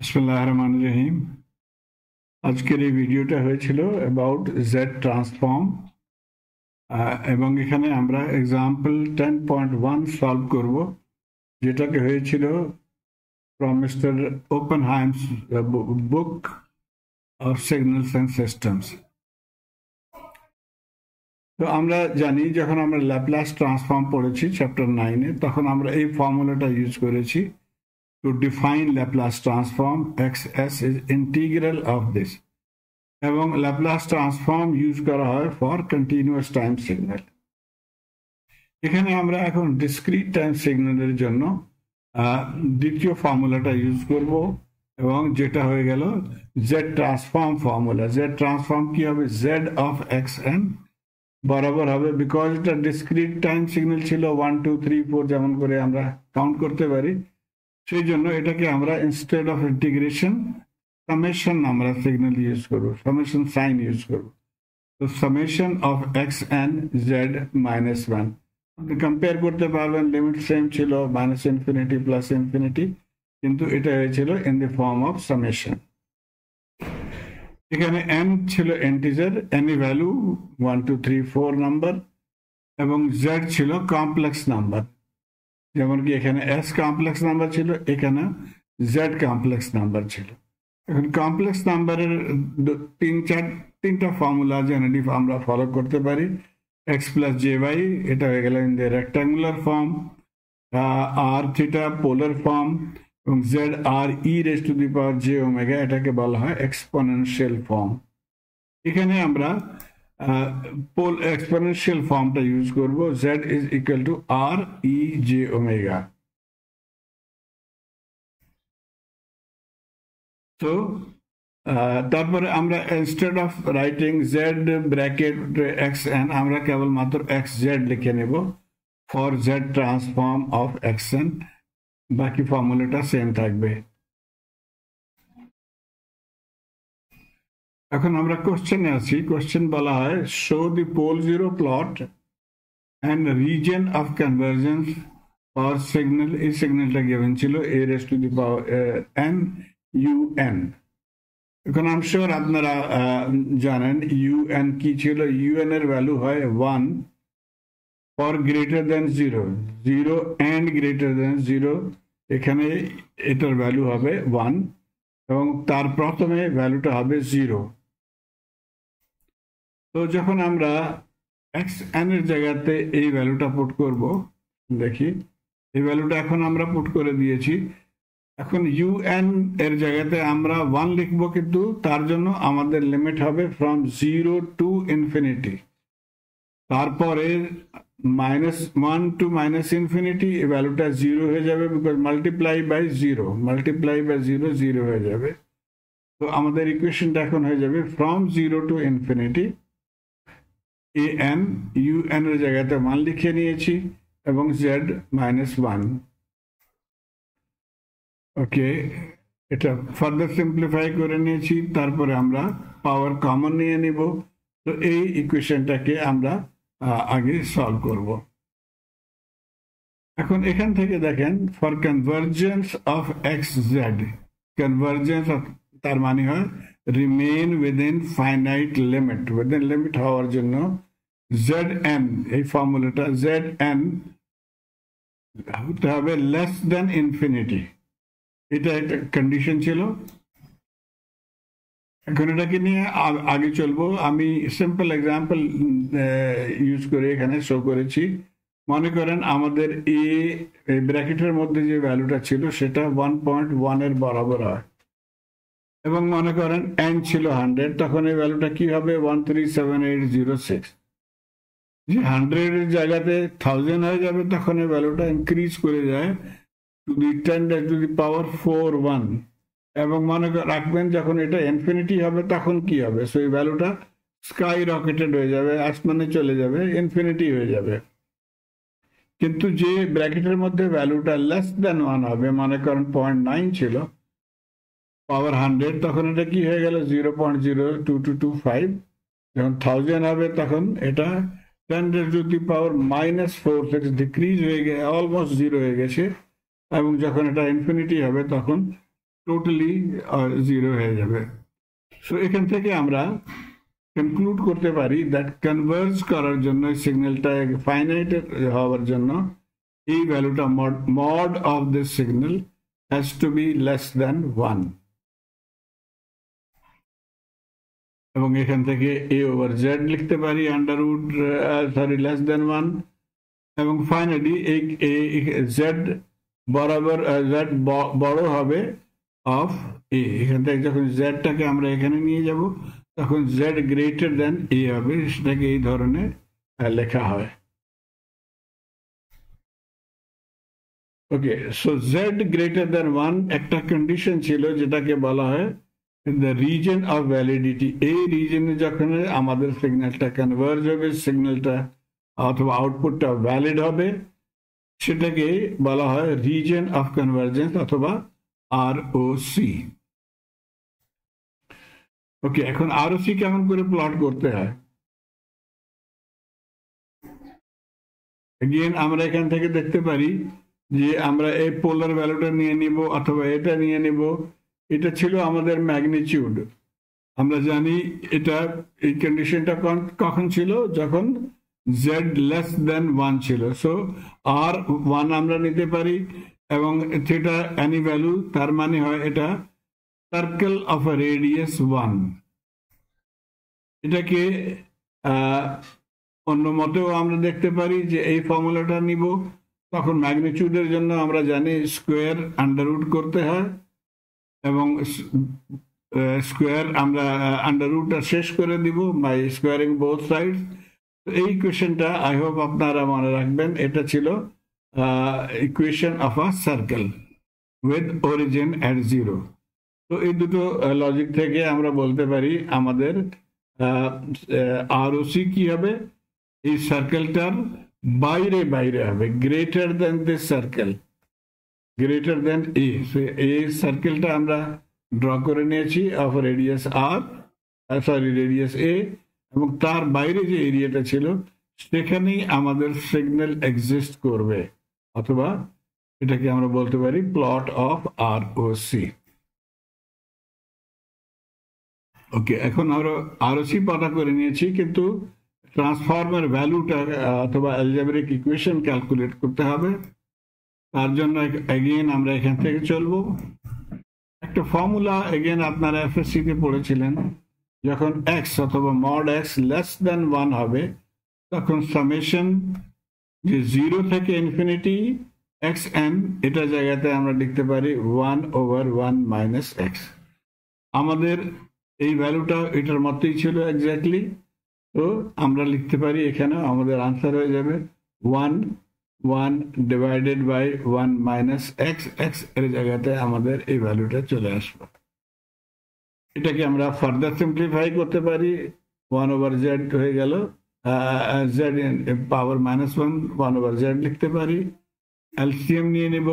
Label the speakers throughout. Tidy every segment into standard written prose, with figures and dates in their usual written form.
Speaker 1: বিসমিল্লাহির রহমানির রহিম। আজকের এই ভিডিওটা হয়েছিল অ্যাবাউট জেড ট্রান্সফর্ম এবং এখানে আমরা এক্সাম্পল 10.1 সলভ করব, যেটাকে হয়েছিল from mister Oppenheim's book of signals and systems. তো আমরা জানি যখন আমরা ল্যাপ্লাস ট্রান্সফর্ম পড়েছি চ্যাপ্টার 9-এ, তখন আমরা এই ফর্মুলাটা ইউজ করেছি to define Laplace transform xs is integral of this, এবং Laplace transform ইউজ করা হয় ফর কন্টিনিউয়াস টাইম সিগন্যাল। এখানে আমরা এখন ডিসক্রিট টাইম সিগন্যালের জন্য দ্বিতীয় ফর্মুলাটা ইউজ করব, এবং যেটা হয়ে গেল Z transform formula. Z transform কি হবে? জেড অফ এক্স এন বরাবর হবে, বিকজ এটা ডিসক্রিট টাইম সিগন্যাল ছিল 1 2 3 4 যেমন করে আমরা কাউন্ট করতে পারি, সেই জন্য এটাকে আমরা ইনস্টেড অফ ইন্টিগ্রেশন সামেশন আমরা সিগন্যাল ইউজ করব, সামেশন সাইন ইউজ করব। তো summation of x N Z minus 1 আপনি কম্পেয়ার করতে পারবেন, লিমিট সেম ছিল মাইনাস ইনফিনিটি প্লাস ইনফিনিটি, কিন্তু এটা হয়েছিল in the form of summation. এখানে এন ছিল ইন্টিজার, এনি ভ্যালু 1 2 3 4 নাম্বার, এবং জেড ছিল কমপ্লেক্স নাম্বার, যেমন কি এখানে এস কমপ্লেক্স নাম্বার ছিল, এখানে জেড কমপ্লেক্স নাম্বার ছিল। এখন কমপ্লেক্স নাম্বারের তিনটা ফর্মুলা জেনারেলি আমরা ফলো করতে পারি। এক্স প্লাস জে ওয়াই, এটা হয়ে গেল in the rectangular form, r theta polar form, এবং z r e raise to the power j omega, এটাকে বলা হয় এক্সপোনেনশিয়াল ফর্ম। এখানে আমরা এক্সপোনেনশিয়াল ফর্মটা ইউজ করব, z is equal to r e j omega. তো তারপরে আমরা instead of writing z bracket x n, আমরা কেবলমাত্র এক্স জেড লিখে নেব for z transform of x n, বাকি ফর্মুলাটা সেম থাকবে। এখন আমরা কোশ্চেনে আছি। কোশ্চেন বলা হয় show the pole zero plot and region of convergence for signal. এই সিগন্যালটা গিভেন ছিল a raise to the power n u n. এখন আই এম শিওর আপনারা জানেন ইউ এন কি ছিল। ইউ এন এর ভ্যালু হয় 1 for greater than 0, 0 and greater than 0, এখানে এটার ভ্যালু হবে 1, এবং তার প্রথমে ভ্যালুটা হবে 0। তো যখন আমরা এক্স এন এর জায়গাতে এই ভ্যালুটা পুট করব, দেখি এই ভ্যালুটা এখন আমরা পুট করে দিয়েছি। এখন ইউ এন এর জায়গাতে আমরা 1 লিখব, কিন্তু তার জন্য আমাদের লিমিট হবে ফ্রম 0 টু ইনফিনিটি। তারপরে -1 টু মাইনাস ইনফিনিটি, এই ভ্যালুটা 0 হয়ে যাবে, because multiply by 0, multiply by 0 0 হয়ে যাবে। তো আমাদের ইকুয়েশনটা এখন হয়ে যাবে from 0 to infinity A N, u N এর জায়গাতে 1 লিখে নিয়েছি, এবং জেড -1। ওকে, এটা ফার্দার সিম্পলিফাই করে নিয়েছি। তারপরে আমরা পাওয়ার কমন নিয়ে নিব। তো এই ইকুয়েশনটাকে আমরা আগে সলভ করব। এখন এখান থেকে দেখেন for convergence of x Z, convergence তার মানে হয় remain within finite limit, within limit হওয়ার জন্য জেড এন, এই ফর্মুলাটা জেড এন হতে হবে লেস দেন ইনফিনিটি, এটা একটা কন্ডিশন ছিল। এখন এটাকে নিয়ে আগে চলবো। আমি সিম্পল এক্সাম্পল ইউজ করে এখানে শো করেছি। মনে করেন আমাদের এই ব্র্যাকেটের মধ্যে যে ভ্যালুটা ছিল সেটা 1.1 এর বরাবর হয়, এবং মনে করেন এন ছিল 100, তখন এই ভ্যালুটা কি হবে? 137806। যে 100 এর জায়গাতে 1000 হয়ে যাবে, তখন এই ভ্যালুটা ইনক্রিজ করে যায় টু দি 10 টু দি পাওয়ার 41, এবং মনে রাখবেন যখন এটা ইনফিনিটি হবে তখন কি হবে? সো এই ভ্যালুটা স্কাই রকেটেড হয়ে যাবে, আসমানে চলে যাবে, ইনফিনিটি হয়ে যাবে। কিন্তু যে ব্র্যাকেটের মধ্যে ভ্যালুটা লেস দেন 1 হবে, মনে করেন 0.9 ছিল, পাওয়ার 100, তখন এটা কি হয়ে গেল? 0.02225। যখন 1000 হবে তখন এটা 10 টু দি পাওয়ার -4, সেটা ডিক্রিজ হয়ে গিয়ে অলমোস্ট 0 হয়ে গেছে, এবং যখন এটা ইনফিনিটি হবে তখন টোটালি জিরো হয়ে যাবে। সো এখান থেকে আমরা কনক্লুড করতে পারি দ্যাট কনভার্জ করার জন্য সিগন্যালটা ফাইনাইট হওয়ার জন্য এই ভ্যালুটা mod of this signal has to be less than 1, এবং এখান থেকে a ওভার z লিখতে পারি আন্ডার রুট লেস দ্যান 1, এবং ফাইনালি এই z বরাবর z বড় হবে অফ a। এখান থেকে যখন z-টাকে আমরা এখানে নিয়ে যাব তখন z গ্রেটার দ্যান a হবে, সেটাকে এই ধরনের লেখা হয়। ওকে, সো z গ্রেটার দ্যান 1 একটা কন্ডিশন ছিল যেটাকে বলা হয় দ্য রিজন অফ ভ্যালিডিটি। এই রিজনে যখন আমাদের সিগন্যালটা কনভার্জ হবে, সিগন্যালটা অথবা আউটপুটটা ভ্যালিড হবে, সেটাকে বলা হয় রিজন অফ কনভার্জেন্স অথবা ROC। ওকে, এখন ROC কেমন করে প্লট করতে হয়? এগেইন আমরা এখান থেকে দেখতে পারি যে আমরা এই পোলার ভ্যালুটা নিয়ে নিব অথবা এটা নিয়ে নিব। এটা ছিল আমাদের ম্যাগনিটিউড। আমরা জানি এটা এই কন্ডিশনটা কখন ছিল, যখন z লেস দেন 1 ছিল। সো R1 আমরা নিতে পারি এবং থিটা এনি ভ্যালু, তার মানে হয় এটা সার্কেল অফ এ রেডিয়াস 1। এটাকে অন্য মতেও আমরা দেখতে পারি যে এই ফর্মুলাটা নিব, তখন ম্যাগনিটিউডের জন্য আমরা জানি স্কোয়ার আন্ডার রুট করতে হয়, এবং স্কোয়ার আমরা আন্ডার রুটটা শেষ করে দিব বাই স্কোয়ারিং বোথ সাইডস। এই ইকুয়েশনটা আই হোপ আপনারা মনে রাখবেন, এটা ছিল equation of a circle with origin at 0। তো এই দুটো লজিক থেকে আমরা বলতে পারি আমাদের ROC কি হবে, এই সার্কেলটার বাইরে বাইরে হবে, greater than this circle, greater than a। এই সার্কেলটা আমরা ড্র করে নিয়েছি অফ রেডিয়াস রেডিয়াস a, এবং তার বাইরে যে এরিয়াটা ছিল সেখানেই আমাদের সিগন্যাল এক্সিস্ট করবে, অথবা এটাকে আমরা বলতে পারি প্লট অফ ROC। ওকে, এখন আমরা ROC পতা করে নিয়েছি, কিন্তু ট্রান্সফর্মের ভ্যালুটা অথবা অ্যালজেব্রিক ইকুয়েশন ক্যালকুলেট করতে হবে। তার জন্য এগেইন আমরা এখান থেকে চলবো। একটা ফর্মুলা এগেইন আপনারা FSC তে পড়েছিলেন, যখন x অথবা মড x লেস দেন 1 হবে তখন সামেশন যে 0 থেকে ইনফিনিটি xn, এটা জায়গাতে আমরা লিখতে পারি 1 ওভার 1 মাইনাস x। আমাদের এই ভ্যালুটা এটার মতোই ছিল এক্স্যাক্টলি, তো আমরা লিখতে পারি এখানে আমাদের আনসার হয়ে যাবে 1 divided by 1 minus x, x এর জায়গাতে আমাদের এই ভ্যালুটা চলে আসবে। এটাকে আমরা ফার্দার সিম্পলিফাই করতে পারি, 1 ওভার z হয়ে গেল z পাওয়ার -1 ওভার z লিখতে পারি, এলসিএম নিয়ে নেব,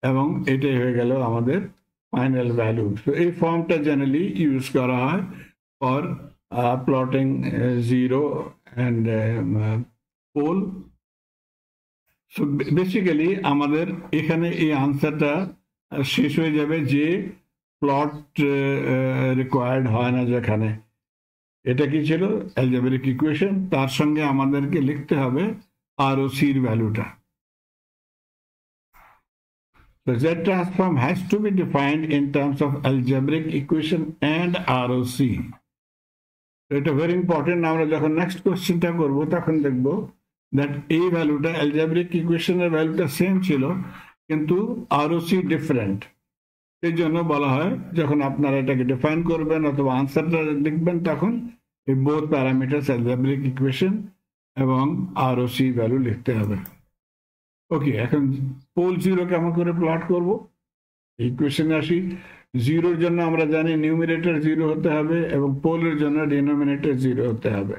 Speaker 1: এবং এটাই হয়ে গেল আমাদের ফাইনাল ভ্যালু। তো এই ফর্মটা জেনারেলি ইউজ করা হয় for plotting 0 and pole. So basically আমাদের এখানে এই আনসারটা শেষ হয়ে যাবে যে প্লট রিকোয়ার্ড হয় না যেখানে। এটা কি ছিল অ্যালজেব্রিক ইকুয়েশন, তার সঙ্গে আমাদেরকে লিখতে হবে ROC এর ভ্যালুটা। The Z transform has to be defined in terms of algebraic equation and ROC. এটা ভেরি ইম্পর্টেন্ট। আমরা যখন নেক্সট কোশ্চেনটা করব তখন দেখব দ্যাট এই ভ্যালুটা অ্যালজেব্রিক ইকুয়েশনের ভ্যালুটা সেম ছিল, কিন্তু ROC ডিফারেন্ট। এই জন্য বলা হয় যখন আপনারা এটাকে ডিফাইন করবেন অথবা আনসারটা লিখবেন, তখন এই বোথ প্যারামিটারস অ্যালজেব্রিক ইকুয়েশন এবং ROC ভ্যালু লিখতে হবে। ওকে, এখন পোল 0 কেমন করে প্লট করব, ইকুয়েশনে আসি। 0-র জন্য আমরা জানি নিউমিনেটর 0 হতে হবে এবং পোলের জন্য ডিনোমিনেটর 0 হতে হবে।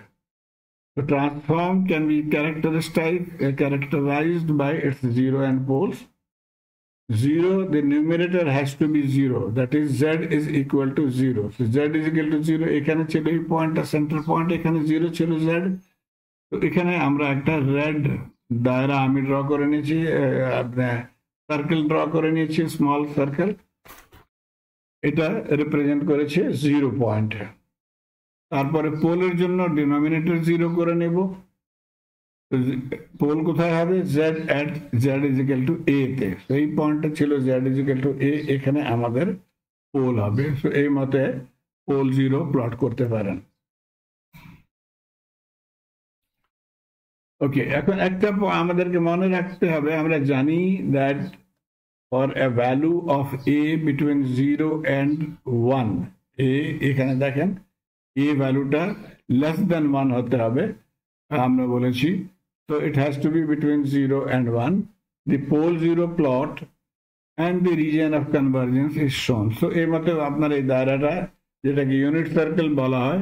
Speaker 1: The transform can be characterized by its 0 and poles. 0, the numerator has to be 0, that is z is equal to 0. So z is equal to 0, এখানে ছিল এই পয়েন্টটা সেন্টার পয়েন্ট, এখানে 0 ছিল z। তো এখানে আমরা একটা রেড দায়রা আমি ড্র করে নিয়েছি, সার্কেল ড্র করে নিয়েছি, স্মল সার্কেল। এটা রিপ্রেজেন্ট করেছে 0 পয়েন্টে। তারপরে পোলের জন্য ডিনোমিনেটর 0 করে নেব। পোল কোথায় হবে? Z at z is equal to a তে। এই পয়েন্টটা ছিল z is equal to a, এখানে আমাদের পোল হবে। এই মতে পোল 0 প্লট করতে পারেন। ওকে, এখন একটা আমাদেরকে মনে রাখতে হবে, আমরা জানি that for a value of A between 0 and 1, এখানে দেখেন এ ভ্যালুটা লেস দেন 1 হতে হবে, আমরা বলেছি। So it has to be between 0 and 1. The pole 0 plot and the region of convergence is shown. So এই মতে আপনার এই দায়রাটা, যেটাকে ইউনিট সার্কেল বলা হয়,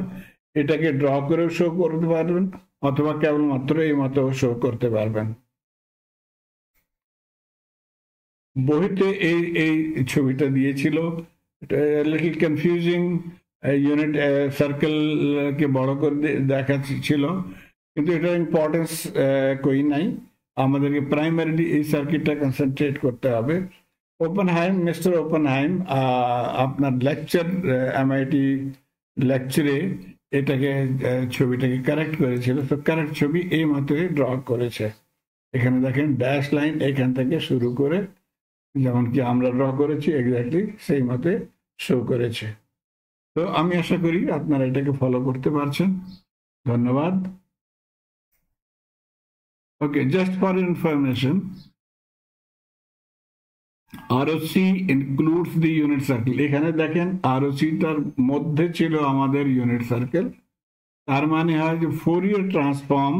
Speaker 1: এটাকে ড্র করেও শো করতে পারবেন অথবা কেবলমাত্র এই মতো শো করতে পারবেন। বইতে এই ছবিটা দিয়েছিল, লিটল কনফিউজিং। ইউনিট সার্কেলকে বড় করে দেখাচ্ছিল, কিন্তু এটা ইম্পর্টেন্স কই নাই। আমাদেরকে প্রাইমারিলি এই সার্কিটটা কনসেন্ট্রেট করতে হবে। ওপেনহাইম, মিস্টার ওপেনহাইম আপনার লেকচার, এমআইটি লেকচারে এটাকে ছবিটাকে কারেক্ট করেছিল। তো কারেক্ট ছবি এই মতোই ড্র করেছে। এখানে দেখেন ড্যাশ লাইন এখান থেকে শুরু করে যেমন কি আমরা ড্র করেছি এক্স্যাক্টলি সেই মতে শো করেছে। তো আমি আশা করি আপনারা এটাকে ফলো করতে পারছেন। ধন্যবাদ। Okay, just for information, ROC includes the unit circle. এখানে দেখেন ROC টার মধ্যে ছিল আমাদের ইউনিট সার্কেল। তার মানে হয় যে ফোরিয়ার ট্রান্সফর্ম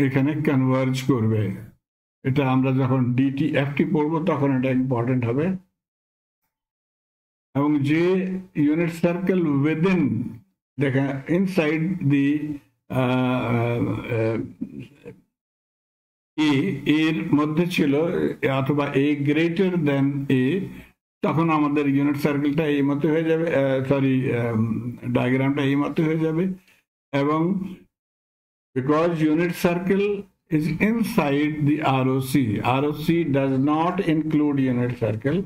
Speaker 1: এখানে কনভার্জ করবে। এটা আমরা যখন DTFT পড়ব তখন এটা ইম্পর্টেন্ট হবে। এবং যে ইউনিট সার্কেল উইদিন, দেখেন ইনসাইড দি এর মধ্যে ছিল অথবা এ গ্রেটার দেন এ, তখন আমাদের ইউনিট সার্কেলটা এই মতো হয়ে যাবে, সরি ডায়াগ্রামটা এই মতো হয়ে যাবে। এবং because unit circle is inside the ROC. ROC does not include unit circle.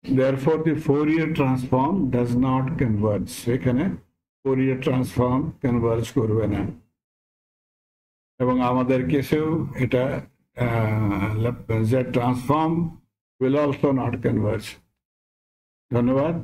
Speaker 1: Therefore, the Fourier transform does not converge. এখানে Fourier transform converge করবে না। এবং আমাদের কেসেও এটা Z transform will also not converge. ধন্যবাদ।